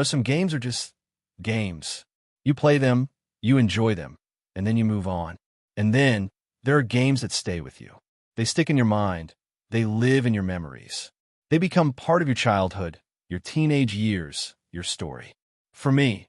Some games are just games. You play them, you enjoy them, and then you move on. And then there are games that stay with you. They stick in your mind. They live in your memories. They become part of your childhood, your teenage years, your story. For me,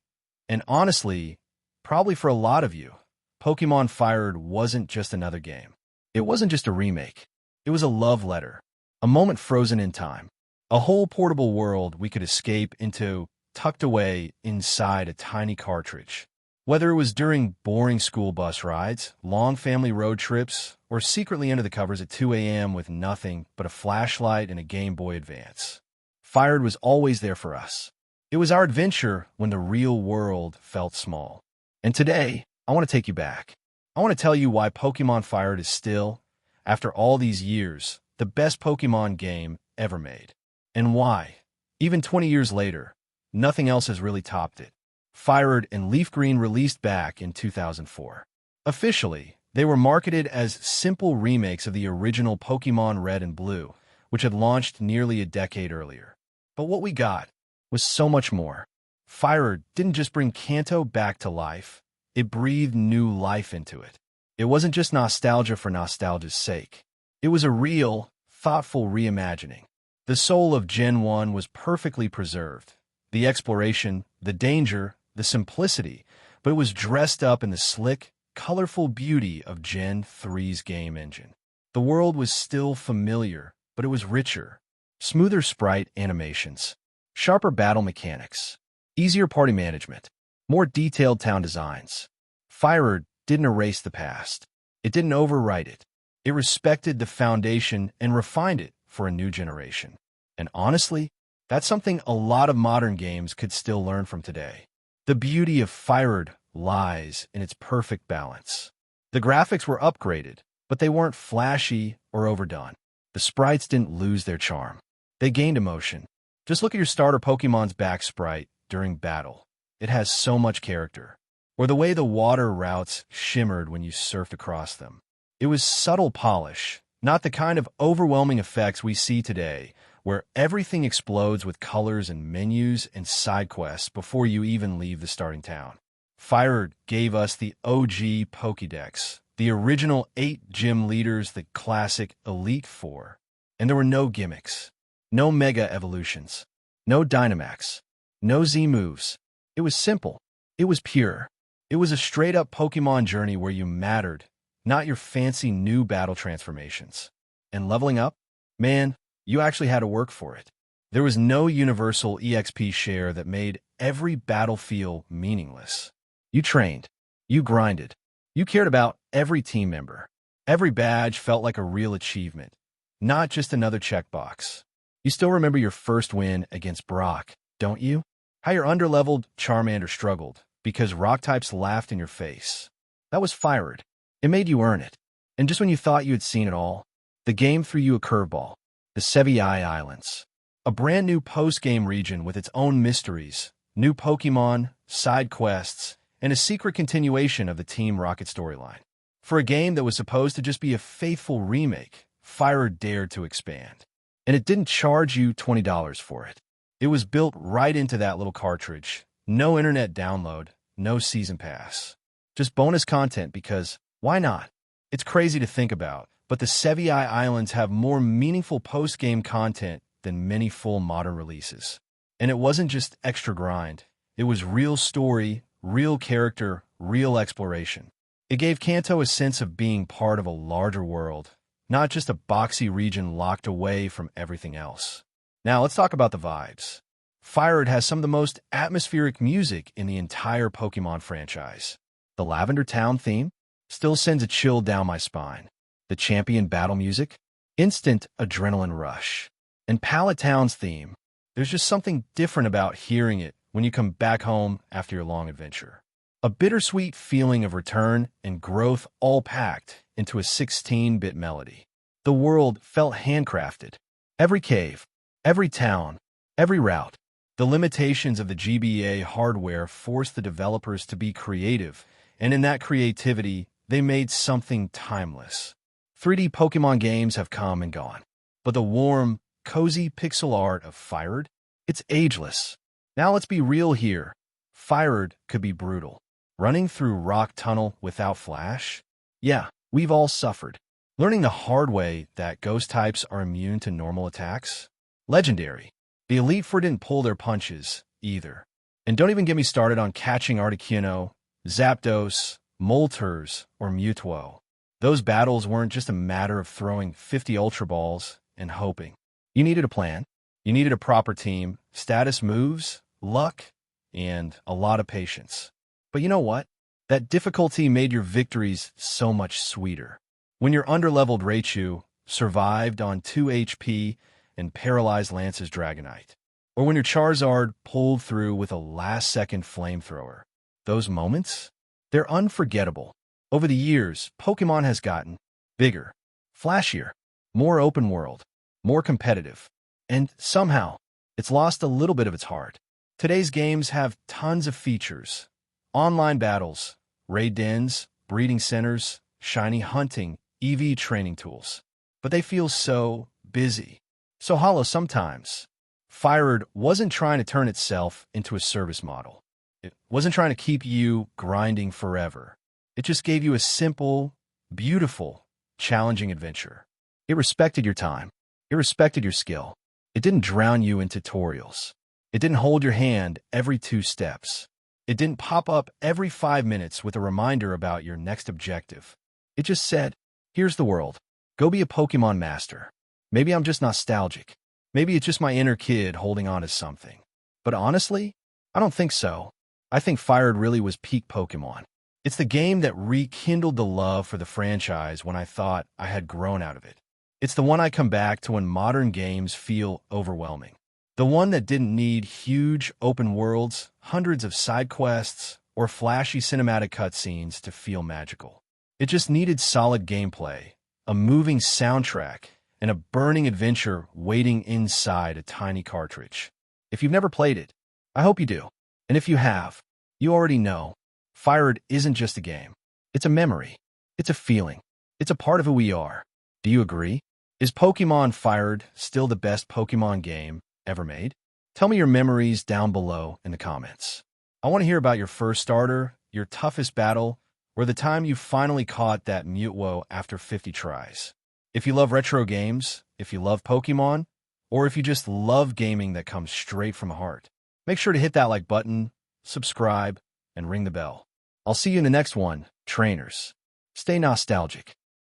and honestly, probably for a lot of you, Pokémon FireRed wasn't just another game. It wasn't just a remake. It was a love letter, a moment frozen in time, a whole portable world we could escape into tucked away inside a tiny cartridge. Whether it was during boring school bus rides, long family road trips, or secretly under the covers at 2 a.m. with nothing but a flashlight and a Game Boy Advance, FireRed was always there for us. It was our adventure when the real world felt small. And today, I want to take you back. I want to tell you why Pokémon FireRed is still, after all these years, the best Pokémon game ever made. And why, even 20 years later, nothing else has really topped it. FireRed and LeafGreen released back in 2004. Officially, they were marketed as simple remakes of the original Pokémon Red and Blue, which had launched nearly a decade earlier. But what we got was so much more. FireRed didn't just bring Kanto back to life, it breathed new life into it. It wasn't just nostalgia for nostalgia's sake. It was a real, thoughtful reimagining. The soul of Gen 1 was perfectly preserved. The exploration, the danger, the simplicity, but it was dressed up in the slick, colorful beauty of Gen 3's game engine. The world was still familiar, but it was richer. Smoother sprite animations, sharper battle mechanics, easier party management, more detailed town designs. FireRed didn't erase the past. It didn't overwrite it. It respected the foundation and refined it for a new generation. And honestly, that's something a lot of modern games could still learn from today. The beauty of FireRed lies in its perfect balance. The graphics were upgraded, but they weren't flashy or overdone. The sprites didn't lose their charm. They gained emotion. Just look at your starter Pokemon's back sprite during battle. It has so much character. Or the way the water routes shimmered when you surfed across them. It was subtle polish, not the kind of overwhelming effects we see today, where everything explodes with colors and menus and side quests before you even leave the starting town. FireRed gave us the OG Pokédex, the original 8 gym leaders, the classic Elite Four. And there were no gimmicks, no mega evolutions, no Dynamax, no Z moves. It was simple. It was pure. It was a straight-up Pokémon journey where you mattered, not your fancy new battle transformations. And leveling up? Man, you actually had to work for it. There was no universal EXP share that made every battle feel meaningless. You trained. You grinded. You cared about every team member. Every badge felt like a real achievement, not just another checkbox. You still remember your first win against Brock, don't you? How your underleveled Charmander struggled because rock types laughed in your face. That was FireRed. It made you earn it. And just when you thought you had seen it all, the game threw you a curveball. The Sevii Islands. A brand new post-game region with its own mysteries, new Pokémon, side quests, and a secret continuation of the Team Rocket storyline. For a game that was supposed to just be a faithful remake, FireRed dared to expand. And it didn't charge you $20 for it. It was built right into that little cartridge. No internet download, no season pass. Just bonus content because, why not? It's crazy to think about, but the Sevii Islands have more meaningful post-game content than many full modern releases. And it wasn't just extra grind. It was real story, real character, real exploration. It gave Kanto a sense of being part of a larger world, not just a boxy region locked away from everything else. Now let's talk about the vibes. FireRed has some of the most atmospheric music in the entire Pokémon franchise. The Lavender Town theme still sends a chill down my spine. The champion battle music, instant adrenaline rush. And Pallet Town's theme, there's just something different about hearing it when you come back home after your long adventure. A bittersweet feeling of return and growth all packed into a 16-bit melody. The world felt handcrafted. Every cave, every town, every route. The limitations of the GBA hardware forced the developers to be creative, and in that creativity, they made something timeless. 3D Pokémon games have come and gone, but the warm, cozy pixel art of FireRed, it's ageless. Now let's be real here. FireRed could be brutal. Running through rock tunnel without flash? Yeah, we've all suffered. Learning the hard way that ghost types are immune to normal attacks? Legendary. The Elite Four didn't pull their punches, either. And don't even get me started on catching Articuno, Zapdos, Moltres, or Mewtwo. Those battles weren't just a matter of throwing 50 Ultra Balls and hoping. You needed a plan. You needed a proper team, status moves, luck, and a lot of patience. But you know what? That difficulty made your victories so much sweeter. When your underleveled Raichu survived on 2 HP and paralyzed Lance's Dragonite. Or when your Charizard pulled through with a last-second flamethrower. Those moments? They're unforgettable. Over the years, Pokémon has gotten bigger, flashier, more open world, more competitive. And somehow, it's lost a little bit of its heart. Today's games have tons of features. Online battles, raid dens, breeding centers, shiny hunting, EV training tools. But they feel so busy, so hollow sometimes. FireRed wasn't trying to turn itself into a service model. It wasn't trying to keep you grinding forever. It just gave you a simple, beautiful, challenging adventure. It respected your time. It respected your skill. It didn't drown you in tutorials. It didn't hold your hand every 2 steps. It didn't pop up every 5 minutes with a reminder about your next objective. It just said, here's the world. Go be a Pokemon master. Maybe I'm just nostalgic. Maybe it's just my inner kid holding on to something. But honestly, I don't think so. I think FireRed really was peak Pokemon. It's the game that rekindled the love for the franchise when I thought I had grown out of it. It's the one I come back to when modern games feel overwhelming. The one that didn't need huge open worlds, hundreds of side quests, or flashy cinematic cutscenes to feel magical. It just needed solid gameplay, a moving soundtrack, and a burning adventure waiting inside a tiny cartridge. If you've never played it, I hope you do. And if you have, you already know, FireRed isn't just a game. It's a memory. It's a feeling. It's a part of who we are. Do you agree? Is Pokémon FireRed still the best Pokémon game ever made? Tell me your memories down below in the comments. I want to hear about your first starter, your toughest battle, or the time you finally caught that Mewtwo after 50 tries. If you love retro games, if you love Pokémon, or if you just love gaming that comes straight from the heart, make sure to hit that like button, subscribe, and ring the bell. I'll see you in the next one, trainers. Stay nostalgic.